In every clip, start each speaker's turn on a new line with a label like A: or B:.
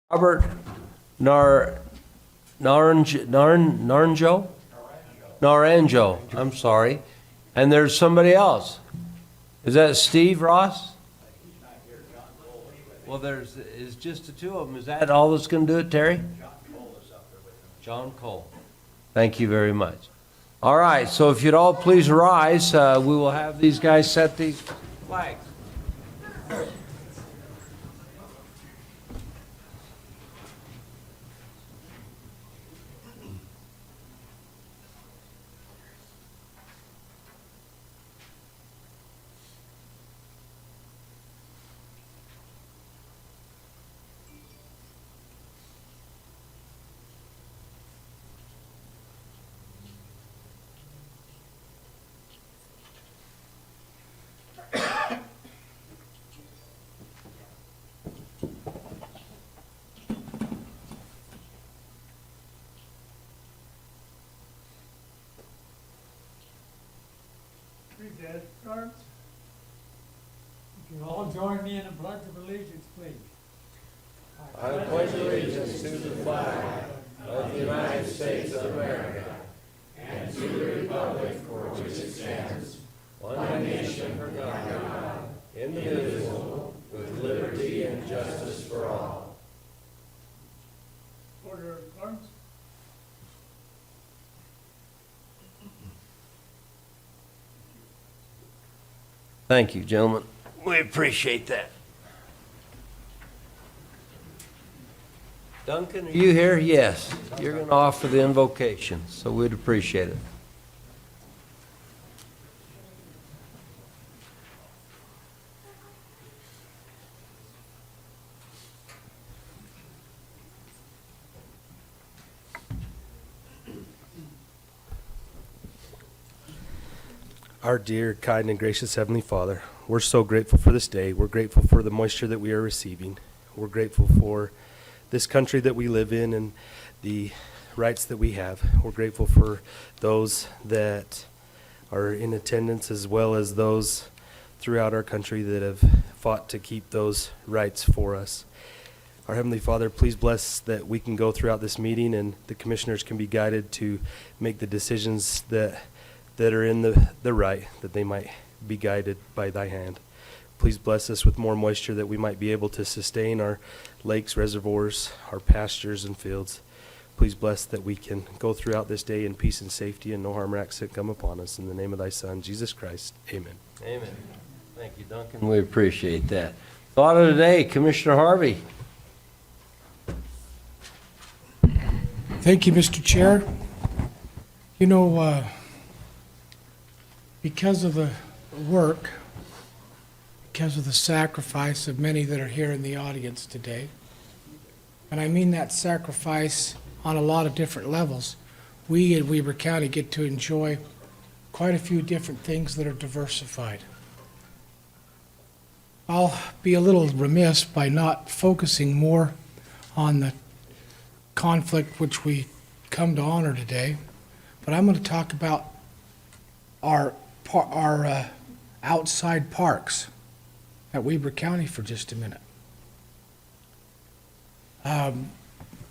A: Robert Naranjo? Naranjo, I'm sorry. And there's somebody else. Is that Steve Ross? Well, it's just the two of them. Is that all that's going to do it, Terry? John Cole. Thank you very much. All right, so if you'd all please rise, we will have these guys set these flags.
B: Dead starts. You can all join me in the Pledge of Allegiance, please.
A: I pledge allegiance to the flag of the United States of America and to the republic for which it stands, one nation under God, indivisible, with liberty and justice for all.
B: Order of Clarence.
A: Thank you, gentlemen. We appreciate that. Duncan, are you here? Yes. You're going to offer the invocation, so we'd appreciate it.
C: Our dear, kind, and gracious Heavenly Father, we're so grateful for this day. We're grateful for the moisture that we are receiving. We're grateful for this country that we live in and the rights that we have. We're grateful for those that are in attendance as well as those throughout our country that have fought to keep those rights for us. Our Heavenly Father, please bless that we can go throughout this meeting and the commissioners can be guided to make the decisions that are in the right, that they might be guided by thy hand. Please bless us with more moisture that we might be able to sustain our lakes, reservoirs, our pastures and fields. Please bless that we can go throughout this day in peace and safety and no harm or accident come upon us. In the name of thy Son, Jesus Christ, amen.
A: Amen. Thank you, Duncan. We appreciate that. Thought of the day, Commissioner Harvey.
D: Thank you, Mr. Chair. You know, because of the work, because of the sacrifice of many that are here in the audience today, and I mean that sacrifice on a lot of different levels, we in Weber County get to enjoy quite a few different things that are diversified. I'll be a little remiss by not focusing more on the conflict which we come to honor today, but I'm going to talk about our outside parks at Weber County for just a minute.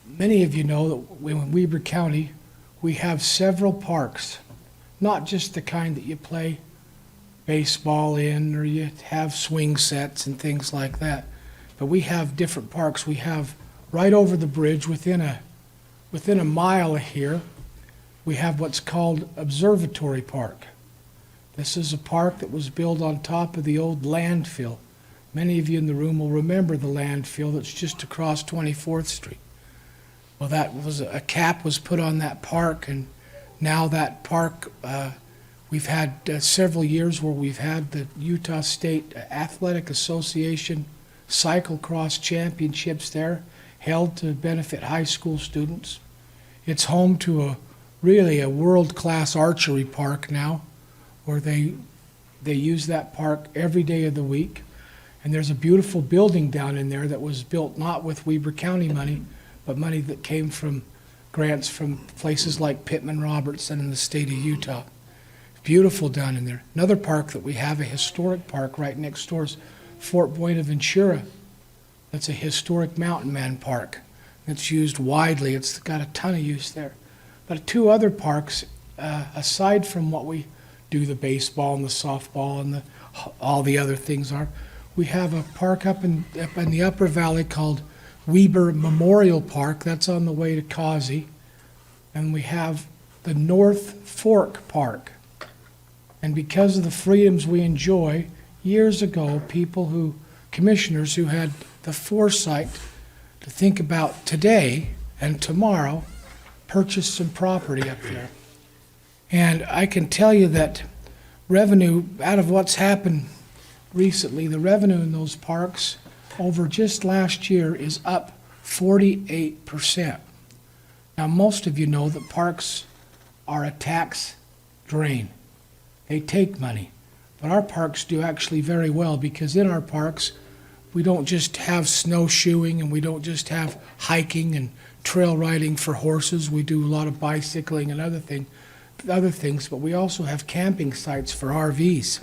D: Many of you know that in Weber County we have several parks, not just the kind that you play baseball in or you have swing sets and things like that, but we have different parks. We have right over the bridge within a mile of here, we have what's called Observatory Park. This is a park that was built on top of the old landfill. Many of you in the room will remember the landfill that's just across 24th Street. Well, that was a cap was put on that park, and now that park, we've had several years where we've had the Utah State Athletic Association cyclocross championships there, held to benefit high school students. It's home to really a world-class archery park now, where they use that park every day of the week. And there's a beautiful building down in there that was built not with Weber County money, but money that came from grants from places like Pittman Robertson in the state of Utah. Beautiful down in there. Another park that we have, a historic park right next door, is Fort Buenaventura. That's a historic mountain man park. It's used widely. It's got a ton of use there. But two other parks, aside from what we do, the baseball and the softball and all the other things are, we have a park up in the Upper Valley called Weber Memorial Park. That's on the way to Causey. And we have the North Fork Park. And because of the freedoms we enjoy, years ago, commissioners who had the foresight to think about today and tomorrow, purchased some property up there. And I can tell you that revenue, out of what's happened recently, the revenue in those parks over just last year is up 48%. Now, most of you know that parks are a tax drain. They take money. But our parks do actually very well, because in our parks, we don't just have snowshoeing and we don't just have hiking and trail riding for horses. We do a lot of bicycling and other things, but we also have camping sites for RVs.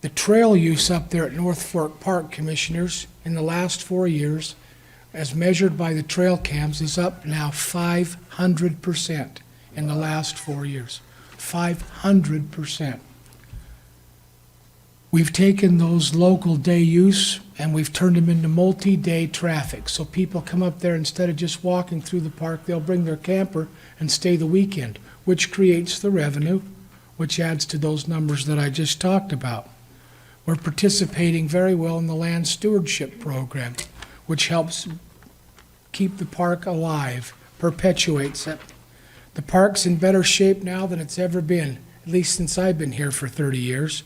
D: The trail use up there at North Fork Park, commissioners, in the last 4 years, as measured by the trail cams, is up now 500% in the last 4 years. 500%. We've taken those local day use and we've turned them into multi-day traffic. So people come up there, instead of just walking through the park, they'll bring their camper and stay the weekend, which creates the revenue, which adds to those numbers that I just talked about. We're participating very well in the land stewardship program, which helps keep the park alive, perpetuates it. The park's in better shape now than it's ever been, at least since I've been here for 30 years.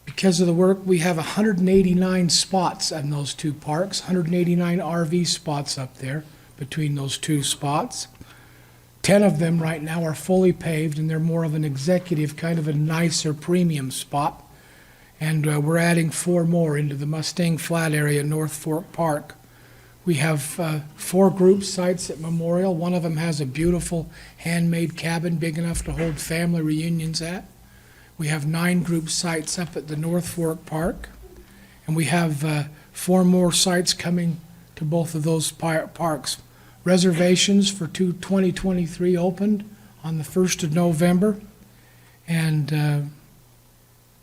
D: Because of the work, we have 189 spots in those two parks, 189 RV spots up there between those two spots. 10 of them right now are fully paved, and they're more of an executive, kind of a nicer premium spot. And we're adding 4 more into the Mustang Flat area, North Fork Park. We have 4 group sites at Memorial. One of them has a beautiful handmade cabin big enough to hold family reunions at. We have 9 group sites up at the North Fork Park. And we have 4 more sites coming to both of those parks. Reservations for 2023 opened on the 1st of November. And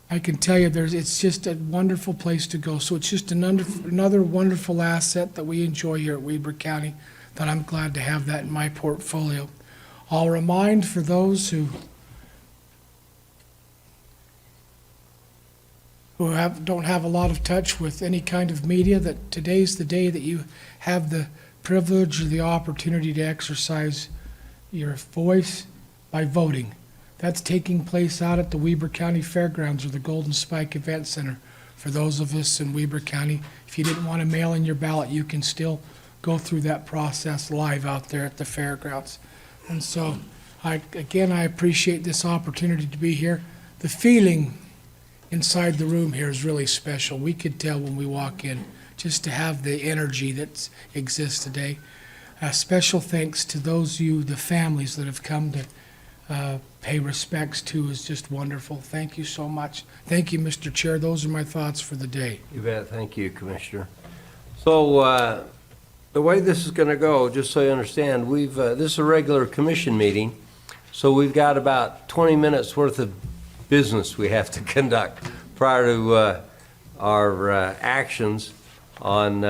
D: I can tell you, it's just a wonderful place to go. So it's just another wonderful asset that we enjoy here at Weber County, that I'm glad to have that in my portfolio. I'll remind, for those who don't have a lot of touch with any kind of media, that today's the day that you have the privilege or the opportunity to exercise your voice by voting. That's taking place out at the Weber County Fairgrounds or the Golden Spike Event Center. For those of us in Weber County, if you didn't want to mail in your ballot, you can still go through that process live out there at the fairgrounds. And so, I appreciate this opportunity to be here. The feeling inside the room here is really special. We could tell when we walk in, just to have the energy that exists today. Special thanks to those of you, the families that have come to pay respects to, is just wonderful. Thank you so much. Thank you, Mr. Chair. Those are my thoughts for the day.
A: You bet. Thank you, Commissioner. So the way this is going to go, just so you understand, this is a regular commission meeting, so we've got about 20 minutes worth of business we have to conduct prior to our actions on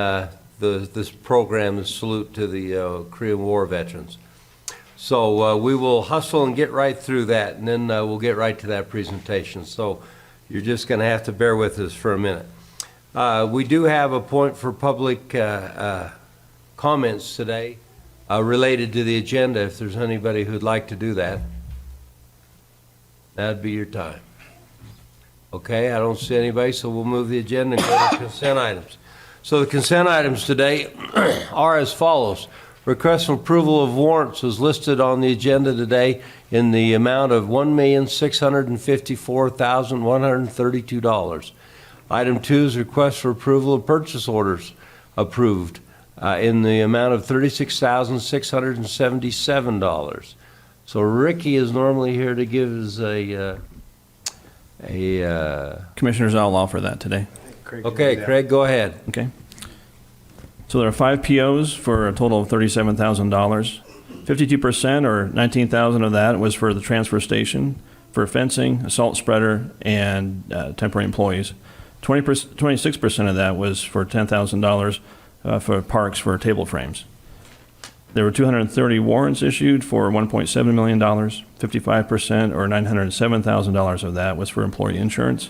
A: this program, the Salute to the Korean War Veterans. So we will hustle and get right through that, and then we'll get right to that presentation. So you're just going to have to bear with us for a minute. We do have a point for public comments today related to the agenda. If there's anybody who'd like to do that, that'd be your time. Okay, I don't see anybody, so we'll move the agenda and go to consent items. So the consent items today are as follows. Request for approval of warrants is listed on the agenda today in the amount of $1,654,132. Item 2 is request for approval of purchase orders approved in the amount of $36,677. So Ricky is normally here to give us
E: Commissioners, I'll offer that today.
A: Okay, Craig, go ahead.
E: Okay. So there are 5 POs for a total of $37,000. 52% or $19,000 of that was for the transfer station, for fencing, a salt spreader, and temporary employees. 26% of that was for $10,000 for parks for table frames. There were 230 warrants issued for $1.7 million. 55% or $907,000 of that was for employee insurance.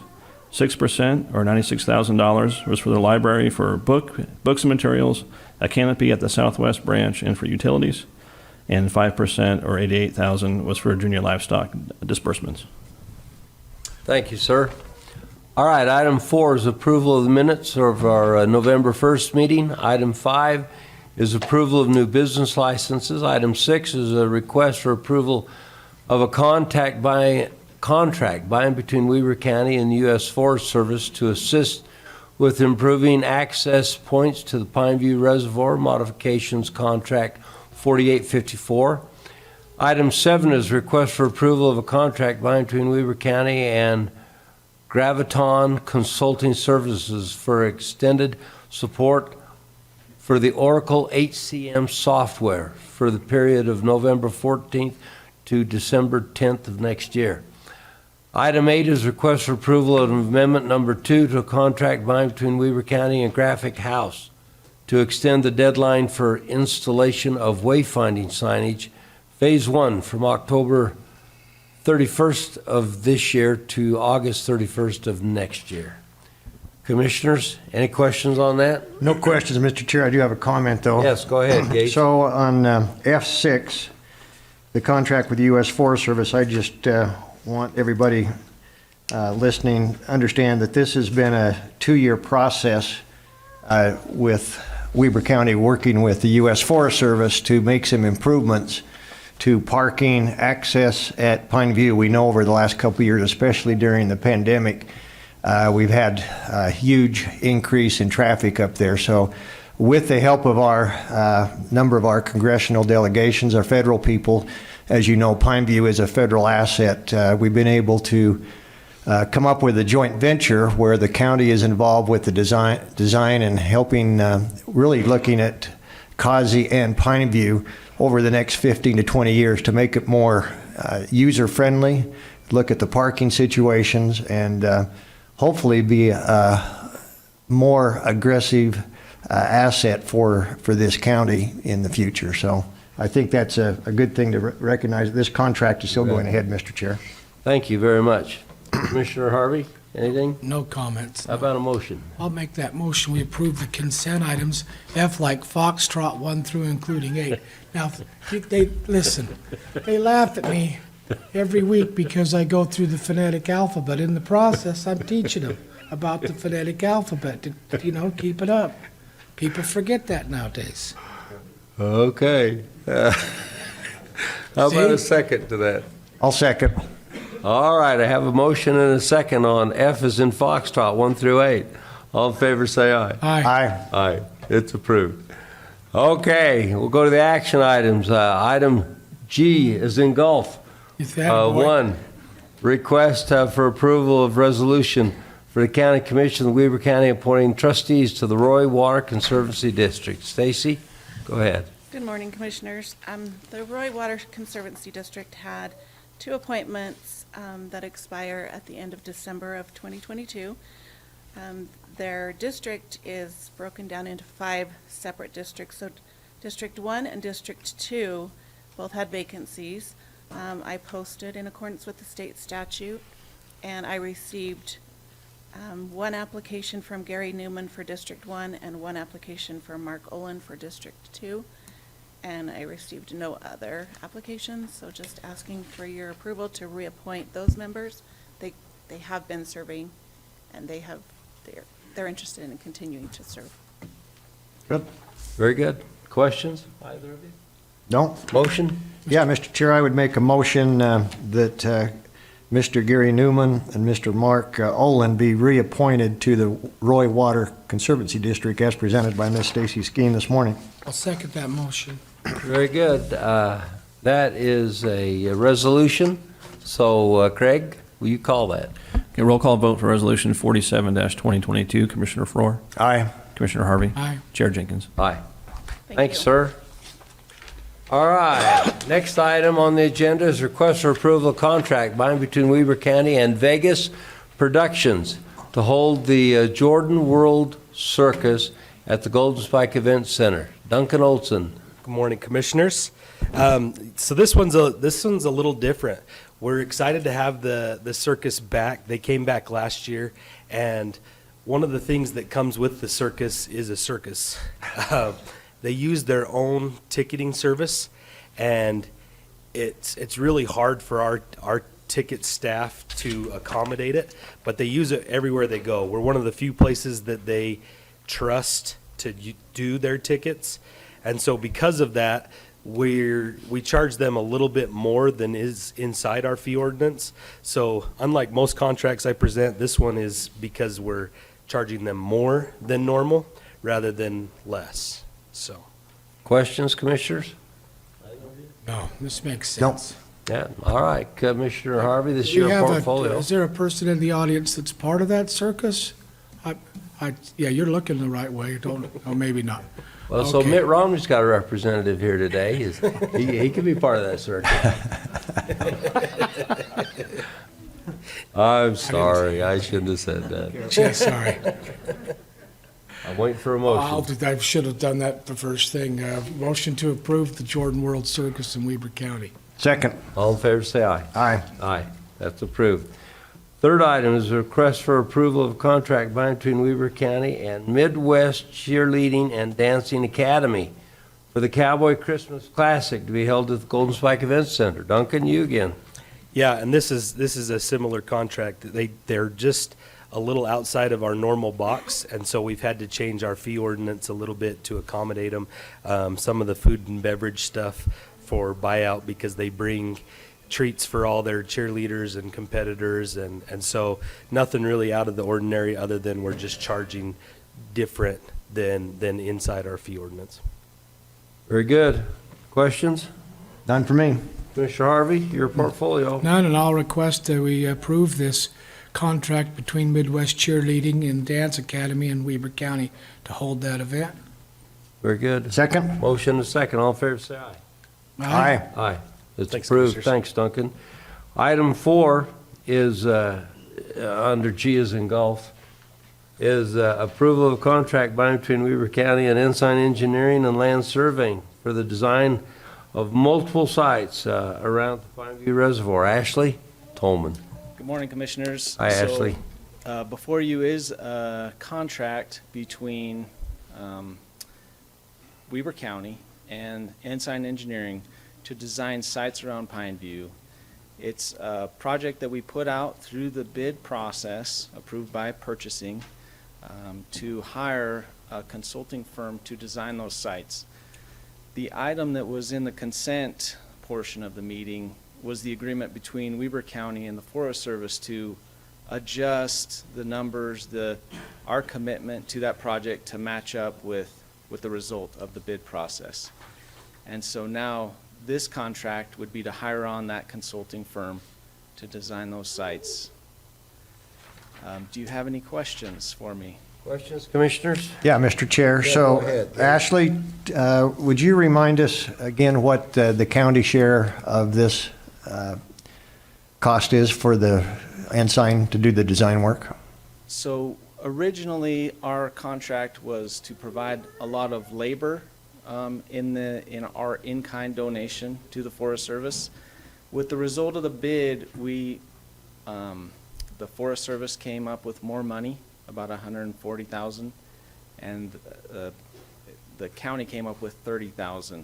E: 6% or $96,000 was for the library for books and materials, a canopy at the Southwest branch, and for utilities. And 5% or $88,000 was for junior livestock disbursements.
A: Thank you, sir. All right, item 4 is approval of the minutes of our November 1st meeting. Item 5 is approval of new business licenses. Item 6 is a request for approval of a contract by and between Weber County and the U.S. Forest Service to assist with improving access points to the Pineview Reservoir Modifications Contract 4854. Item 7 is request for approval of a contract by and between Weber County and Graviton Consulting Services for extended support for the Oracle HCM software for the period of November 14th to December 10th of next year. Item 8 is request for approval of amendment number 2 to a contract by and between Weber County and Graphic House to extend the deadline for installation of wayfinding signage, Phase 1, from October 31st of this year to August 31st of next year. Commissioners, any questions on that?
F: No questions, Mr. Chair. I do have a comment, though.
A: Yes, go ahead, Gage.
F: So on F6, the contract with the U.S. Forest Service, I just want everybody listening understand that this has been a 2-year process with Weber County working with the U.S. Forest Service to make some improvements to parking access at Pineview. We know over the last couple of years, especially during the pandemic, we've had a huge increase in traffic up there. So with the help of our number of our congressional delegations, our federal people, as you know, Pineview is a federal asset. We've been able to come up with a joint venture where the county is involved with the design and helping, really looking at Causey and Pineview over the next 15 to 20 years to make it more user-friendly, look at the parking situations, and hopefully be a more aggressive asset for this county in the future. So I think that's a good thing to recognize. This contract is still going ahead, Mr. Chair.
A: Thank you very much. Commissioner Harvey, anything?
D: No comments.
A: How about a motion?
D: I'll make that motion. We approve the consent items, F like Foxtrot 1 through including 8. Now, listen, they laugh at me every week because I go through the phonetic alphabet. In the process, I'm teaching them about the phonetic alphabet to, keep it up. People forget that nowadays.
A: Okay. How about a second to that?
F: I'll second.
A: All right, I have a motion and a second on F as in Foxtrot 1 through 8. All in favor, say aye.
D: Aye.
F: Aye.
A: Aye. It's approved. Okay, we'll go to the action items. Item G is in golf.
D: Is that boy?
A: 1, request for approval of resolution for the County Commission of Weber County appointing trustees to the Roy Water Conservancy District. Stacy, go ahead.
G: Good morning, Commissioners. The Roy Water Conservancy District had 2 appointments that expire at the end of December of 2022. Their district is broken down into 5 separate districts. So District 1 and District 2 both had vacancies. I posted in accordance with the state statute, and I received 1 application from Gary Newman for District 1 and 1 application from Mark Olin for District 2. And I received no other applications, so just asking for your approval to reappoint those members. They have been serving, and they're interested in continuing to serve.
F: Good.
A: Very good. Questions, either of you?
F: No?
A: Motion?
F: Yeah, Mr. Chair, I would make a motion that Mr. Gary Newman and Mr. Mark Olin be reappointed to the Roy Water Conservancy District as presented by Ms. Stacy Skeen this morning.
D: I'll second that motion.
A: Very good. That is a resolution. So, Craig, will you call that?
E: Okay, roll call vote for Resolution 47-2022. Commissioner Frohr?
F: Aye.
E: Commissioner Harvey.
D: Aye.
E: Chair Jenkins.
A: Aye. Thanks,
G: you.
A: sir. All right, next item on the agenda is request for approval of contract by and between Weber County and Vegas Productions to hold the Jordan World Circus at the Golden Spike Event Center. Duncan Olson.
C: Good morning, Commissioners. So this one's a little different. We're excited to have the circus back. They came back last year, and one of the things that comes with the circus is a circus. They use their own ticketing service, and it's really hard for our ticket staff to accommodate it, but they use it everywhere they go. We're one of the few places that they trust to do their tickets, and so because of that, we charge them a little bit more than is inside our fee ordinance. So unlike most contracts I present, this one is because we're charging them more than normal rather than less. So,
A: Questions, Commissioners?
D: No, this makes
F: Nope.
D: sense.
A: Yeah, all right, Commissioner Harvey, this is
D: Do you
A: your
D: have
A: portfolio.
D: is there a person in the audience that's part of that circus? Yeah, you're looking the right way, or maybe not.
A: Well, so
D: Okay.
A: Mitt Romney's got a representative here today. He could be part of that circuit. I'm sorry, I shouldn't have said that.
D: Yeah, sorry.
A: I'm waiting for a motion.
D: I should have done that the first thing. Motion to approve the Jordan World Circus in Weber County.
F: Second.
A: All in favor, say aye.
F: Aye.
A: Aye, that's approved. Third item is a request for approval of contract by and between Weber County and Midwest Cheerleading and Dancing Academy for the Cowboy Christmas Classic to be held at the Golden Spike Event Center. Duncan, you again.
C: yeah, and this is a similar contract. They're just a little outside of our normal box, and so we've had to change our fee ordinance a little bit to accommodate them. Some of the food and beverage stuff for buyout because they bring treats for all their cheerleaders and competitors, and so nothing really out of the ordinary other than we're just charging different than inside our fee ordinance.
A: Very good. Questions?
F: None for me.
A: Commissioner Harvey, your portfolio.
D: None, and I'll request that we approve this contract between Midwest Cheerleading and Dance Academy in Weber County to hold that event.
A: Very good.
F: Second.
A: Motion and second. All in favor, say aye.
F: Aye.
A: Aye. It's
C: Thanks,
A: approved.
C: Commissioners.
A: Thanks, Duncan. Item 4 is, under G as in golf, is approval of contract by and between Weber County and Ensign Engineering and Land Surveying for the design of multiple sites around the Pineview Reservoir. Ashley Tolman.
H: Good morning, Commissioners.
A: Hi, Ashley.
H: Before you is a contract between Weber County and Ensign Engineering to design sites around Pineview. It's a project that we put out through the bid process, approved by purchasing, to hire a consulting firm to design those sites. The item that was in the consent portion of the meeting was the agreement between Weber County and the Forest Service to adjust the numbers, our commitment to that project to match up with the result of the bid process. And so now this contract would be to hire on that consulting firm to design those sites. Do you have any questions for me?
A: Questions, Commissioners?
F: Yeah, Mr. Chair.
A: Yeah,
F: So,
A: go ahead.
F: Ashley, would you remind us again what the county share of this cost is for the Ensign to do the design work?
H: So originally, our contract was to provide a lot of labor in our in-kind donation to the Forest Service. With the result of the bid, the Forest Service came up with more money, about $140,000, and the county came up with $30,000,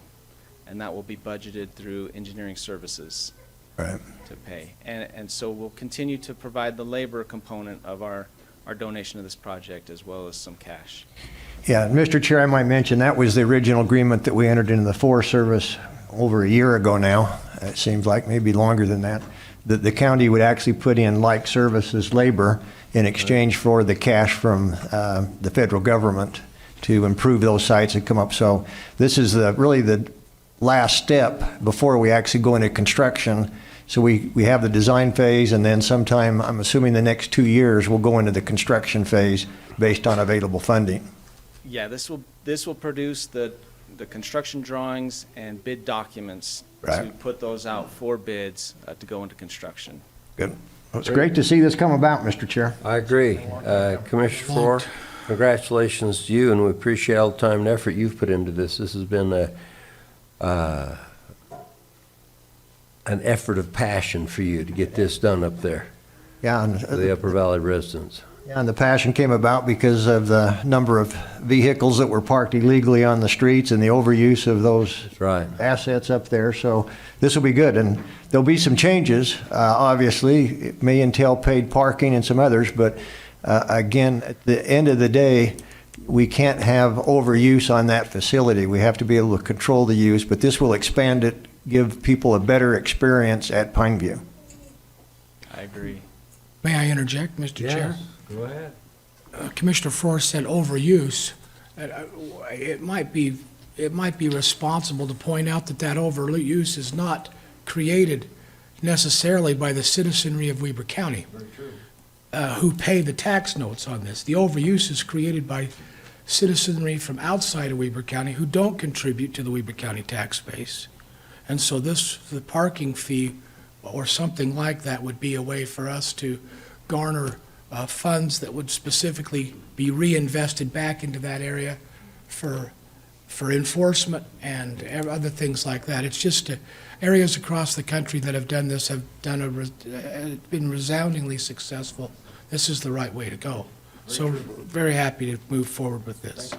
H: and that will be budgeted through engineering services
F: Right.
H: to pay. And so we'll continue to provide the labor component of our donation to this project as well as some cash.
F: Yeah, Mr. Chair, I might mention that was the original agreement that we entered into the Forest Service over a year ago now. It seems like maybe longer than that. That the county would actually put in like services labor in exchange for the cash from the federal government to improve those sites that come up. So this is really the last step before we actually go into construction. So we have the design phase, and then sometime, I'm assuming the next 2 years, we'll go into the construction phase based on available funding.
H: Yeah, this will produce the construction drawings and bid documents to
F: Right.
H: put those out for bids to go into construction.
F: Good. Well, it's great to see this come about, Mr. Chair.
A: I agree. Commissioner Faur, congratulations to you, and we appreciate all the time and effort you've put into this. This has been an effort of passion for you to get this done up there
F: Yeah, and
A: for the Upper Valley residents.
F: Yeah, and the passion came about because of the number of vehicles that were parked illegally on the streets and the overuse of those
A: That's right.
F: assets up there. So this will be good, and there'll be some changes. Obviously, it may entail paid parking and some others, but again, at the end of the day, we can't have overuse on that facility. We have to be able to control the use, but this will expand it, give people a better experience at Pineview.
H: I agree.
D: May I interject, Mr. Chair?
A: Go ahead.
D: Commissioner Forrest said overuse. It might be responsible to point out that that overuse is not created necessarily by the citizenry of Weber County, who pay the tax notes on this. The overuse is created by citizenry from outside of Weber County who don't contribute to the Weber County tax base. And so the parking fee or something like that would be a way for us to garner funds that would specifically be reinvested back into that area for enforcement and other things like that. It's just areas across the country that have done this have been resoundingly successful. This is the right way to go. So very happy to move forward with this.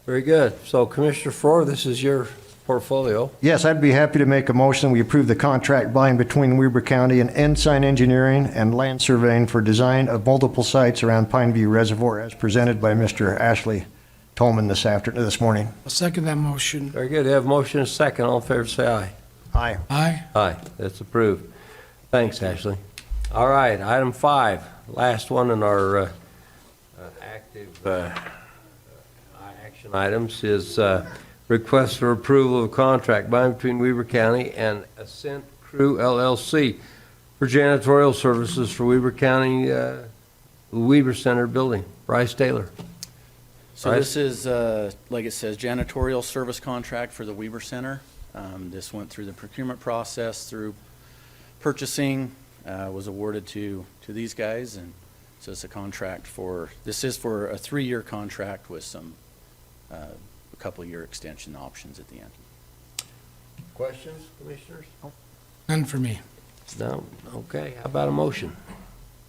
A: Very good. So Commissioner Faur, this is your portfolio.
F: Yes, I'd be happy to make a motion. We approve the contract by and between Weber County and Ensign Engineering and Land Surveying for design of multiple sites around Pineview Reservoir as presented by Mr. Ashley Tolman this morning.
D: I'll second that motion.
A: Very good. You have a motion and a second. All in favor, say aye.
F: Aye.
D: Aye.
A: Aye. That's approved. Thanks, Ashley. All right, item 5, last one in our active action items is request for approval of contract by and between Weber County and Ascent Crew LLC for janitorial services for Weber County Weber Center building. Bryce Taylor.
I: So
A: Right.
I: this is, like it says, janitorial service contract for the Weber Center. This went through the procurement process, through purchasing, was awarded to these guys, and so it's a contract this is for a 3-year contract with some, a couple-year extension options at the end.
A: Questions, commissioners?
D: None for me.
A: No? Okay, how about a motion?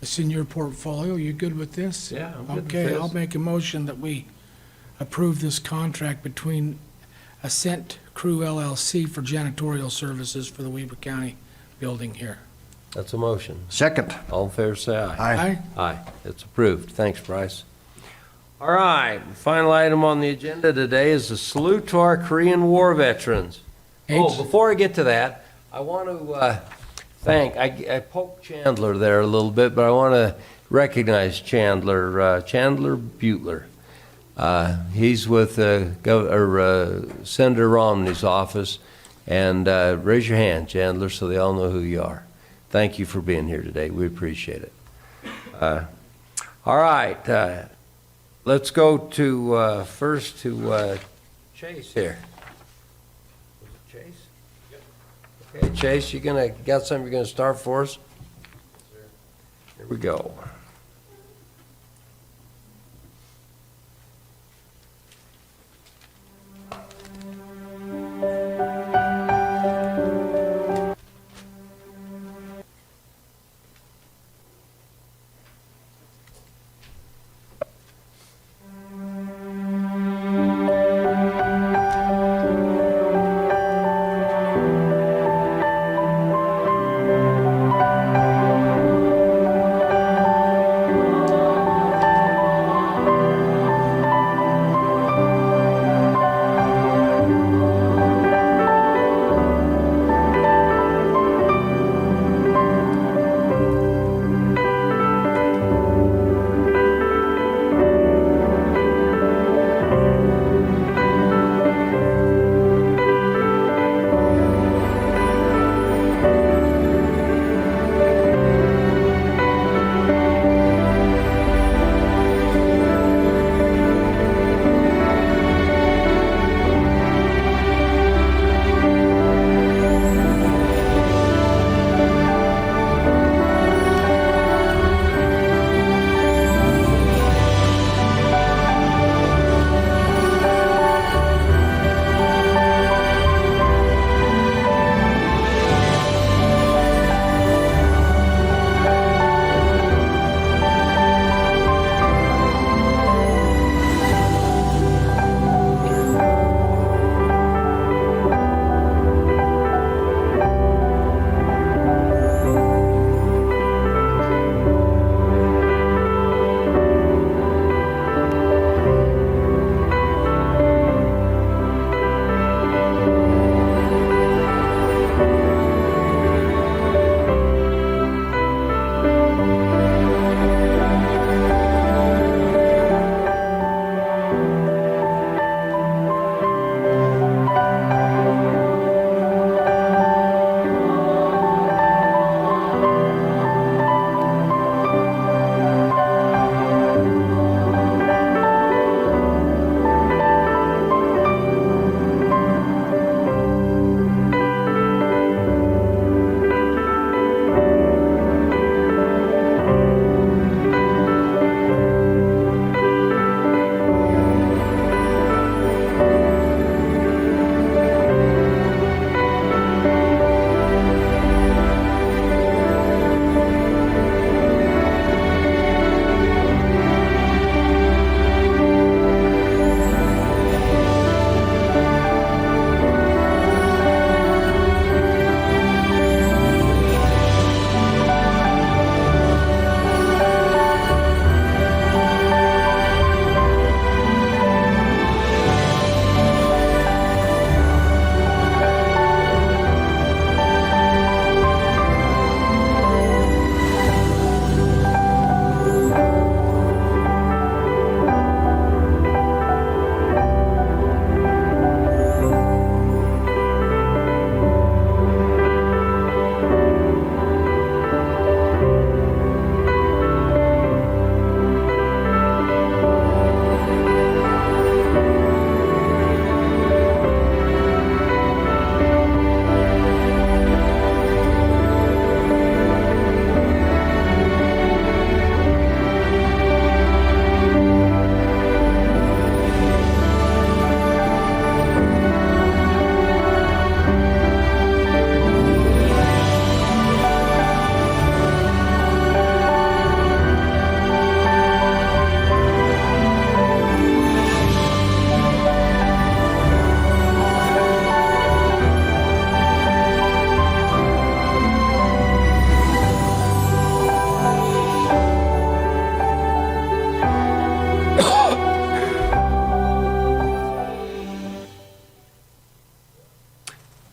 D: It's in your portfolio. You good with this?
A: Yeah, I'm good with
D: Okay,
A: this.
D: I'll make a motion that we approve this contract between Ascent Crew LLC for janitorial services for the Weber County building here.
A: That's a motion.
F: Second.
A: All in favor, say aye.
F: Aye.
A: Aye, it's approved. Thanks, Bryce. All right, final item on the agenda today is a salute to our Korean War veterans. Oh, before I get to that, I want to thank, I poked Chandler there a little bit, but I want to recognize Chandler, Chandler Butler. He's with Senator Romney's office, and raise your hand, Chandler, so they all know who you are. Thank you for being here today. We appreciate it. All right, let's go to first to Chase here. Chase? Okay, Chase, you got something you're gonna start for us? Here we go.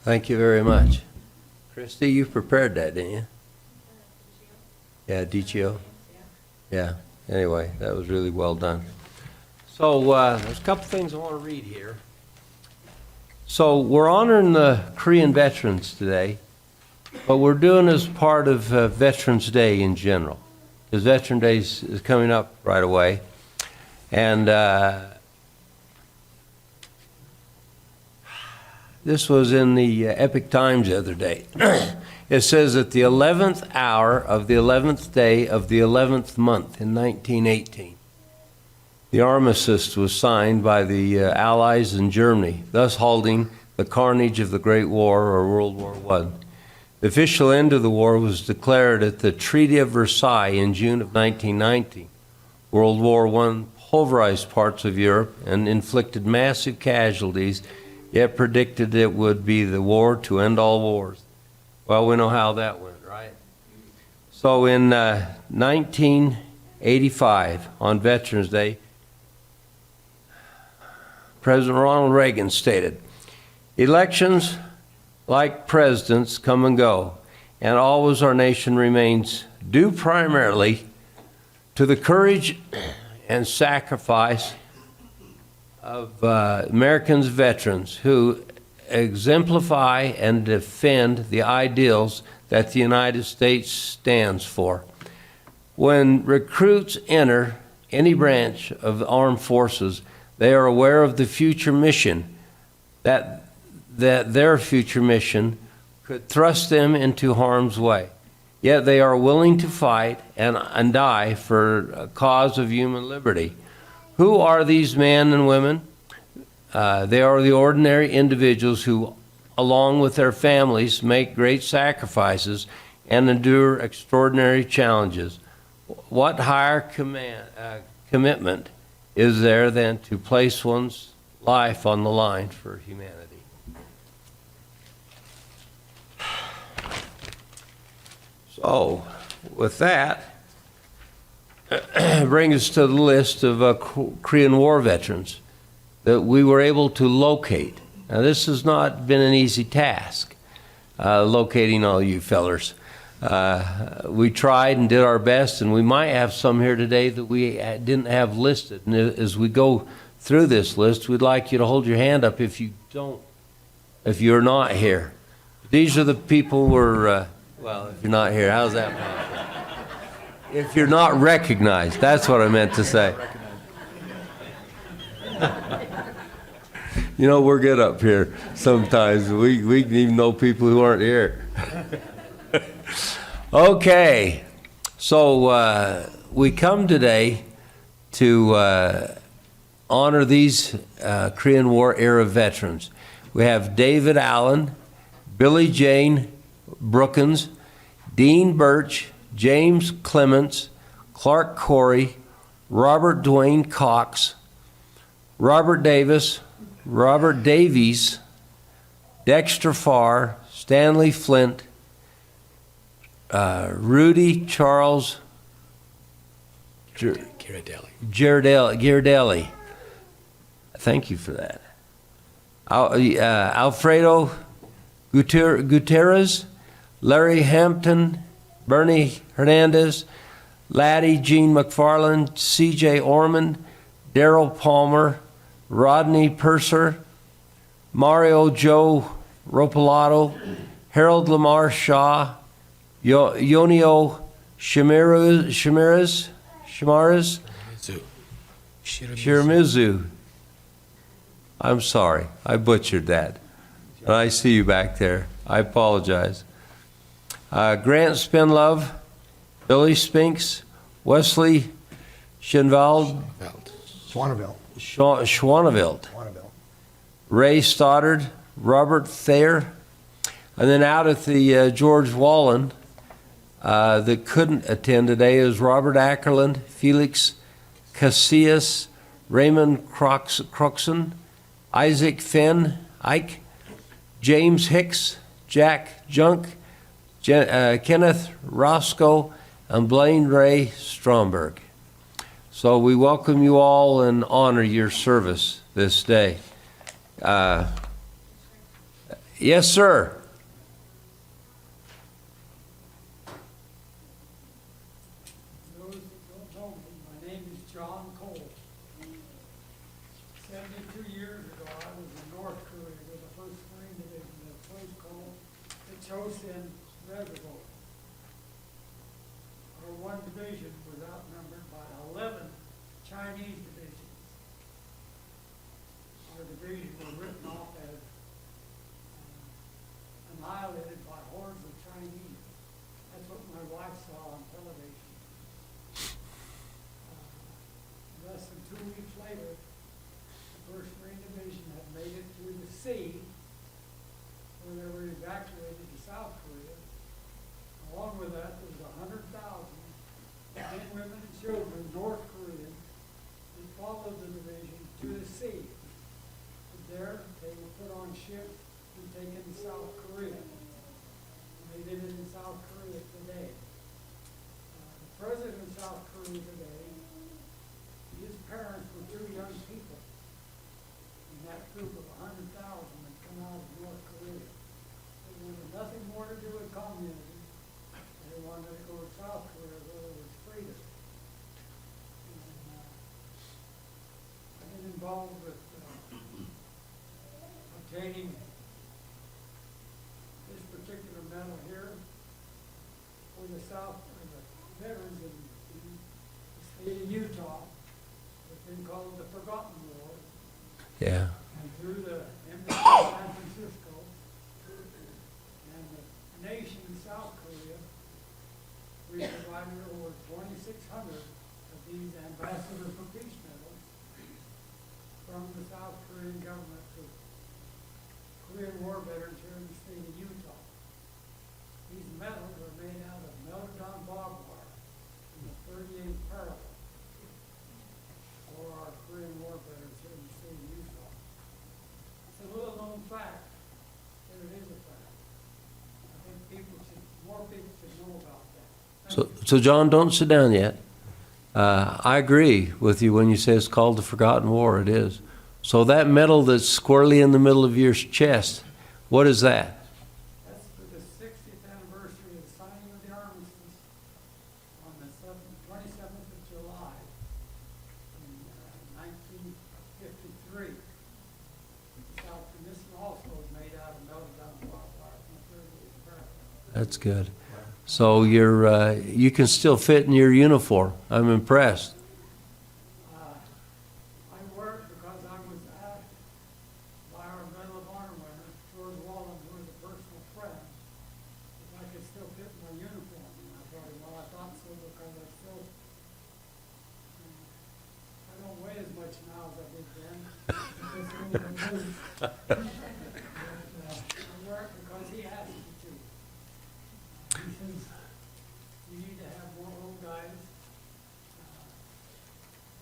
A: Thank you very much. Christy, you prepared that, didn't you? Yeah, DCO? Yeah, anyway, that was really well done. So there's a couple things I want to read here. So we're honoring the Korean veterans today, but we're doing as part of Veterans Day in general, because Veteran Day is coming up right away. And this was in the Epic Times the other day. It says at the 11th hour of the 11th day of the 11th month in 1918, the armistice was signed by the Allies in Germany, thus halting the carnage of the Great War, or World War I. The official end of the war was declared at the Treaty of Versailles in June of 1919. World War I pulverized parts of Europe and inflicted massive casualties, yet predicted it would be the war to end all wars. Well, we know how that went, right? So in 1985, on Veterans Day, President Ronald Reagan stated, "Elections, like presidents, come and go, and always our nation remains due primarily to the courage and sacrifice of Americans' veterans who exemplify and defend the ideals that the United States stands for. When recruits enter any branch of the armed forces, they are aware of the future mission, that their future mission could thrust them into harm's way. Yet they are willing to fight and die for a cause of human liberty. Who are these men and women? They are the ordinary individuals who, along with their families, make great sacrifices and endure extraordinary challenges. What higher commitment is there than to place one's life on the line for humanity?" So, with that, brings us to the list of Korean War veterans that we were able to locate. Now, this has not been an easy task, locating all you fellers. We tried and did our best, and we might have some here today that we didn't have listed. And as we go through this list, we'd like you to hold your hand up if you're not here. These are the people who are, well, if you're not here, how's that possible? If you're not recognized, that's what I meant to say. You know, we're good up here sometimes. We can even know people who aren't here. Okay, so we come today to honor these Korean War era veterans. We have David Allen, Billy Jane Brookins, Dean Birch, James Clements, Clark Corey, Robert Dwayne Cox, Robert Davis, Robert Davies, Dexter Farr, Stanley Flint, Rudy Charles Girardelli. Thank you for that. Alfredo Gutierrez, Larry Hampton, Bernie Hernandez, Laddie Gene McFarland, C.J. Orman, Darrell Palmer, Rodney Purser, Mario Joe Ropalato, Harold Lamar Shaw, Yonio Shimiraz, Shirimizu. I'm sorry, I butchered that. And I see you back there. I apologize. Grant Spinlove, Billy Spinks, Wesley Schwaneveld, Ray Stoddard, Robert Thayer, and then out at the George Wallen that couldn't attend today is Robert Ackerland, Felix Casillas, Raymond Croxon, Isaac Finn, Ike, James Hicks, Jack Junk, Kenneth Roscoe, and Blaine Ray Stromberg. So we welcome you all and honor your service this day. Yes, sir.
B: Those that don't know me, my name is John Cole. 72 years ago, I was in North Korea with the 1st Marine Division at a place called the Chosin Reservoir. Our one division was outnumbered by 11 Chinese divisions. Our division was written off as annihilated by hordes of Chinese. That's what my wife saw on television. Less than 2 weeks later, the 1st Marine Division had made it through the sea, where they were evacuated to South Korea. Along with that, there was 100,000 men, women, and children, North Koreans, who followed the division to the sea. And there, they were put on ships and taken to South Korea. And they did it in South Korea today. The president of South Korea today, his parents were 2 young people in that group of 100,000 that come out of North Korea. They wanted nothing more to do with communism. They wanted to go to South Korea where there was freedom. And, I've been involved with obtaining this particular medal here for the South, for the veterans in the state of Utah. It's been called the Forgotten War.
A: Yeah.
B: And through the Embassy of San Francisco and the nation of South Korea, we provided over 2,600 of these Ambassador for Peace medals from the South Korean government to Korean War veterans here in the state of Utah. These medals are made out of melted down barbed wire from the 38th parallel for our Korean War veterans here in the state of Utah. It's a little known fact, but it is a fact. I think more people should know about that.
A: So John, don't sit down yet. I agree with you when you say it's called the Forgotten War. It is. So that medal that's squarely in the middle of your chest, what is that?
B: That's for the 60th anniversary of the signing of the armistice on the 27th of July in 1953. And this also is made out of melted down barbed wire from the 38th parallel.
A: That's good. So you can still fit in your uniform. I'm impressed.
B: I worked because I was asked by our Medal of Honor winner, George Wallen, who was a personal friend, if I could still fit in my uniform. And I told him, well, I thought so because I don't weigh as much now as I did then. I worked because he asked me to. He says, you need to have more old guys.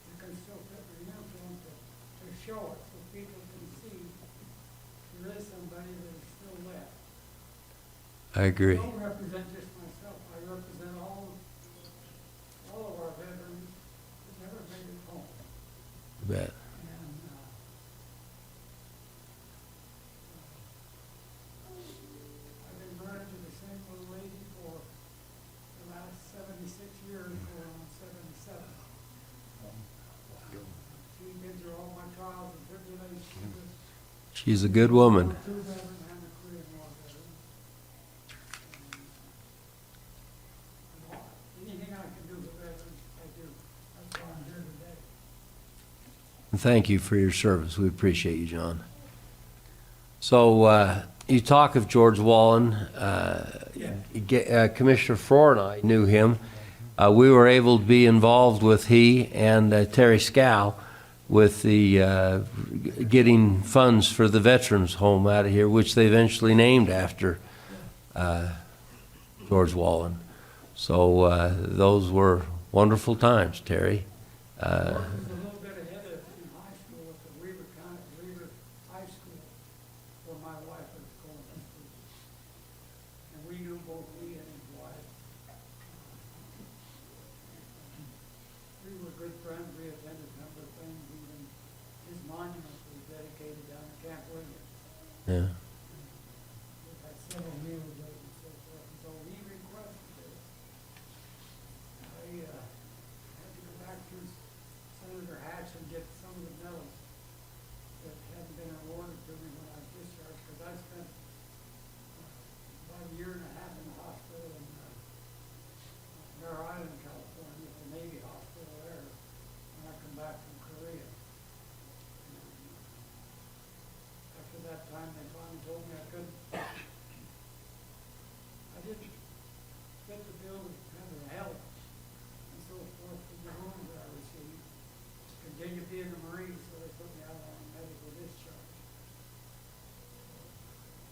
B: You can still fit the uniform to show it, so people can see there is somebody that is still left.
A: I agree.
B: I don't represent just myself, I represent all of our veterans that never made it home.
A: You bet.
B: And, I've been married to the same little lady for the last 76 years, going on 77. She gives her all my trials and tribulations.
A: She's a good woman.
B: Two veterans and a Korean War veteran. And anything I can do for veterans, I do. That's why I'm here today.
A: Thank you for your service. We appreciate you, John. So you talk of George Wallen. Commissioner Frohr and I knew him. We were able to be involved with he and Terry Scow with the getting funds for the veterans home out of here, which they eventually named after George Wallen. So those were wonderful times, Terry.
B: I was a little bit ahead of in high school at the Weaver High School, where my wife was going to school. And we knew both he and his wife. We were good friends, we attended a number of things, even his monument was dedicated down at Camp Williams.
A: Yeah.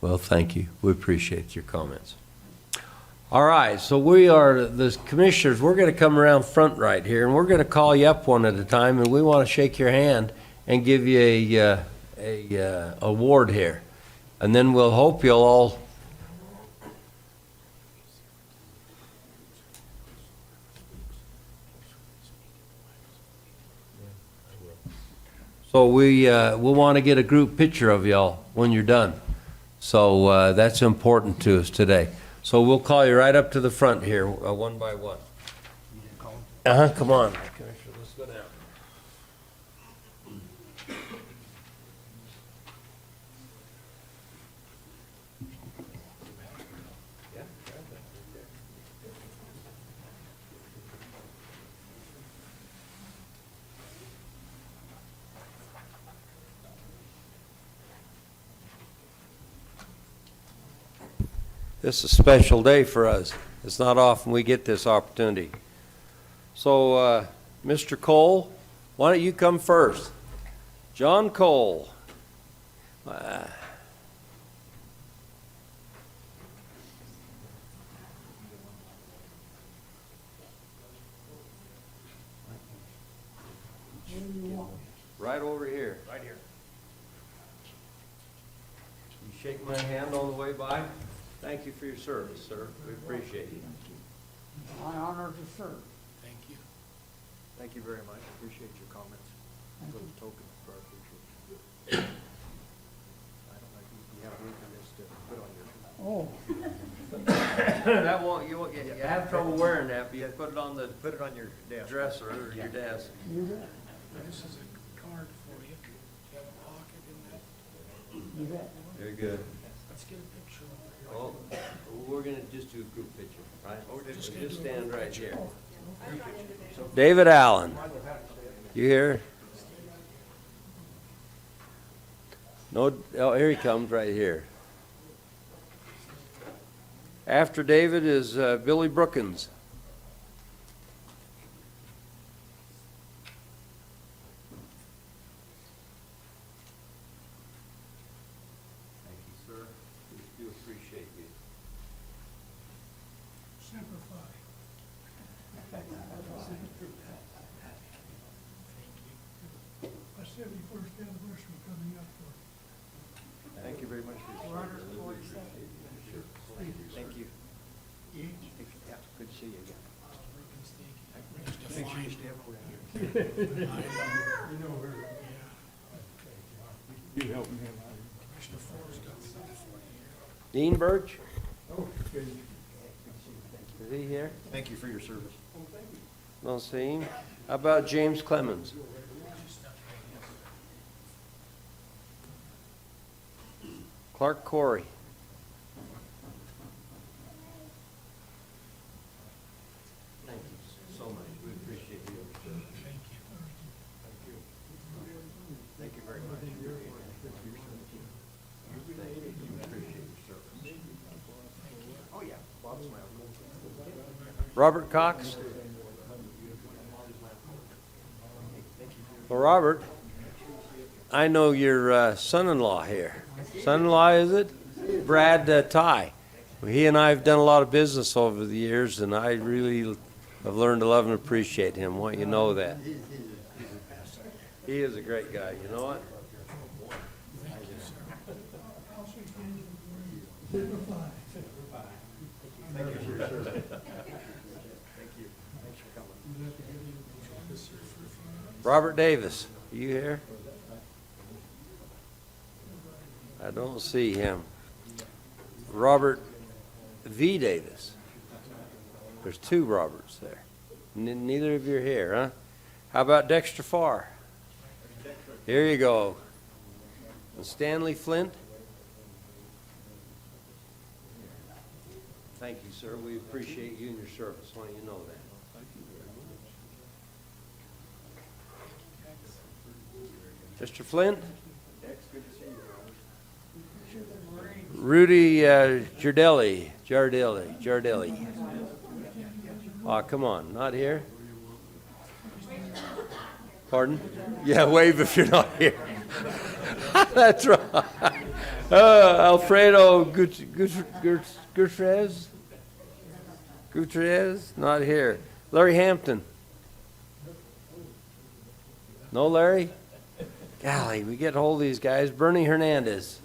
A: Well, thank you. We appreciate your comments. All right, so we are, the commissioners, we're going to come around front right here, and we're going to call you up one at a time, and we want to shake your hand and give you a award here. And then we'll hope you'll all So we'll want to get a group picture of y'all when you're done. So that's important to us today. So we'll call you right up to the front here, one by one. Come on, Commissioner, let's go down. This is a special day for us. It's not often we get this opportunity. So, Mr. Cole, why don't you come first? John Cole. Right over here. Right here. You shake my hand on the way by? Thank you for your service, sir. We appreciate it.
B: My honor to serve.
D: Thank you.
J: Thank you very much. Appreciate your comments. A little token for our future. I don't know if you have room for this to put on your.
A: That won't, you have trouble wearing that, but you put it on the
J: Put it on your desk.
A: dresser or your desk.
B: You bet.
D: This is a card for you. You have a pocket in that.
B: You bet.
A: Very good.
D: Let's get a picture over here.
A: Well, we're gonna just do a group picture, right? So just stand right here. David Allen, you here? No, oh, here he comes right here. After David is Billy Brookins. Thank you, sir. We do appreciate you.
D: Semper Fi.
B: My 71st anniversary coming up for
J: Thank you very much for your service.
B: 447.
J: Thank you.
B: Each.
J: Yeah, good to see you again.
D: Thank
J: Make sure you stay up for that.
B: You know her.
J: You helped me.
D: Commissioner Ford's got something for you.
A: Dean Birch,
B: Oh, good.
A: is he here?
J: Thank you for your service.
A: Don't see him. How about James Clemens? Clark Corey. Thank you so much. We appreciate you.
D: Thank you.
J: Thank you very much. Oh, yeah. Bob's my uncle.
A: Robert Cox. Well, Robert, I know your son-in-law here. Son-in-law, is it? Brad Ty. He and I have done a lot of business over the years, and I really have learned to love and appreciate him. Want you to know that. He is a great guy, you know what? Robert Davis, are you here? I don't see him. Robert V. Davis. There's two Roberts there. Neither of you are here, huh? How about Dexter Farr? Here you go. And Stanley Flint? Thank you, sir. We appreciate you and your service. Want you to know that. Mr. Flint? Rudy Jardelli. Oh, come on, not here? Pardon? Yeah, wave if you're not here. That's right. Alfredo Gutierrez? Gutierrez, not here. Larry Hampton? No Larry? Golly, we get hold of these guys. Bernie Hernandez?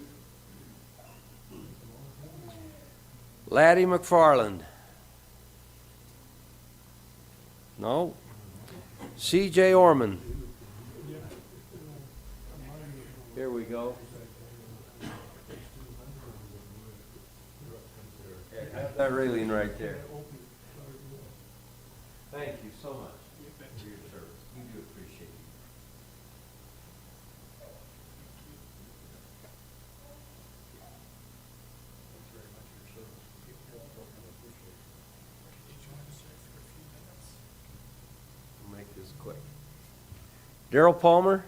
A: Laddie McFarland? No? C.J. Orman? Here we go. Have that railing right there. Thank you so much for your service. We do appreciate it. We'll make this quick. Daryl Palmer?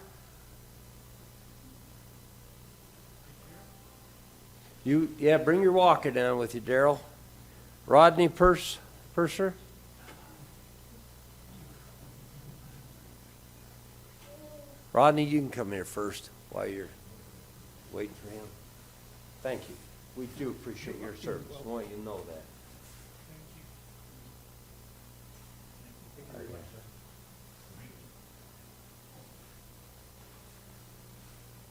A: Yeah, bring your walker down with you, Daryl. Rodney Purser? Rodney, you can come here first while you're waiting for him. Thank you. We do appreciate your service. I want you to know that.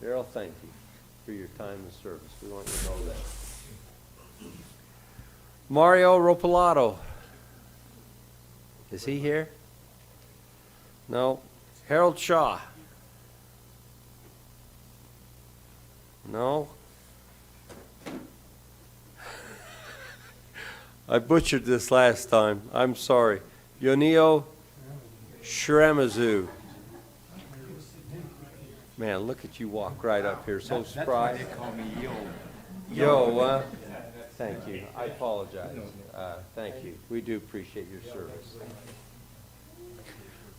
A: Daryl, thank you for your time and service. We want you to know that. Mario Ropalato. Is he here? No. Harold Shaw. No. I butchered this last time. I'm sorry. Yonio Shiramazu. Man, look at you walk right up here, so spry.
J: They call me Yo.
A: Yo, thank you. I apologize. Thank you. We do appreciate your service.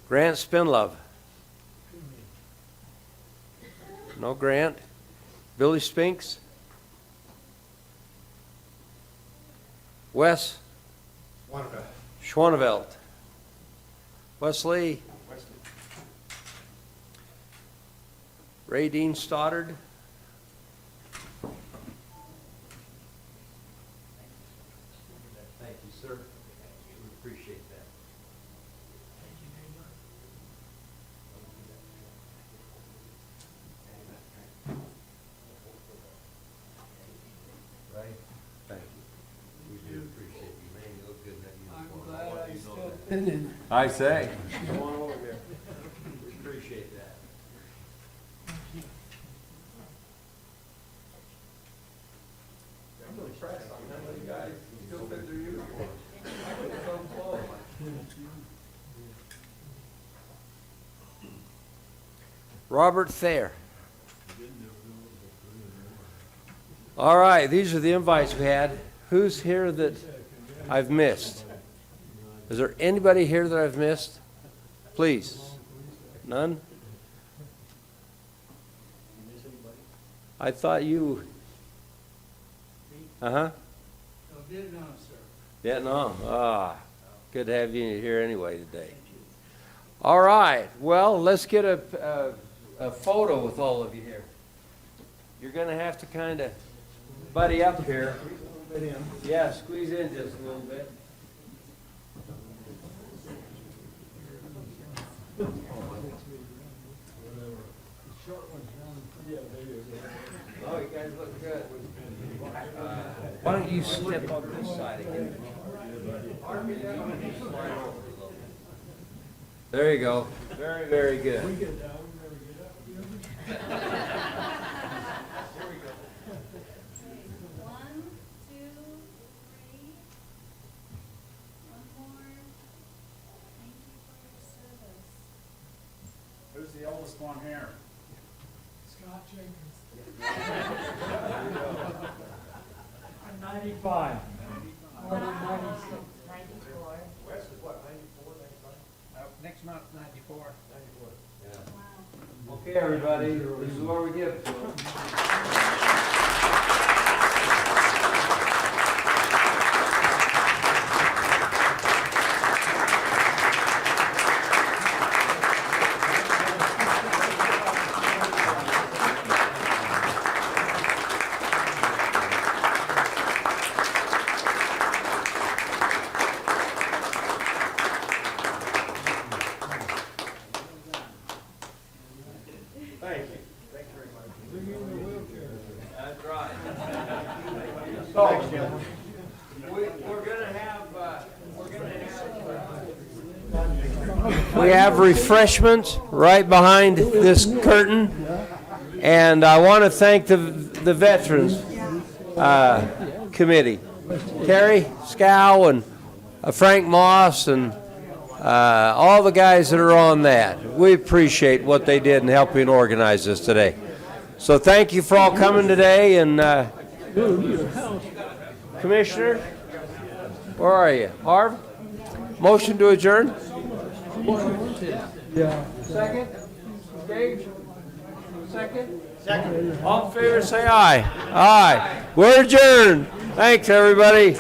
A: Grant Spinlove. No Grant. Billy Spinks. Wes Schwaneveld. Wesley. Ray Dean Stoddard. Thank you, sir. We appreciate that. Right? Thank you. We do appreciate you, man. You look good in that uniform.
B: I'm glad I
A: You know
B: stepped
A: that.
B: in and
A: I say. Come on over here. We appreciate that. I'm impressed on how many guys still fit their uniform. I couldn't come close. Robert Thayer. All right, these are the invites we had. Who's here that I've missed? Is there anybody here that I've missed? Please. None? I thought you. Uh-huh.
B: Vietnam, sir.
A: Vietnam. Ah, good to have you here anyway today. All right. Well, let's get a photo with all of you here. You're going to have to kind of buddy up here. Yeah, squeeze in just a little bit. Oh, you guys look good. Why don't you step up this side again? There you go. Very, very good.
J: Who's the oldest one here?
B: Scott Jenkins. I'm 95. More than 96.
K: 94.
J: Wes is what, 94 next month?
B: Next month, 94.
A: Okay, everybody, this is where we give to them. We have refreshments right behind this curtain. And I want to thank the Veterans Committee. Terry Scow and Frank Moss and all the guys that are on that. We appreciate what they did in helping organize this today. So thank you for all coming today. And Commissioner, where are you? Harv? Motion to adjourn? Second? Gage? Second? Second. All in favor, say aye. Aye. We're adjourned. Thanks, everybody.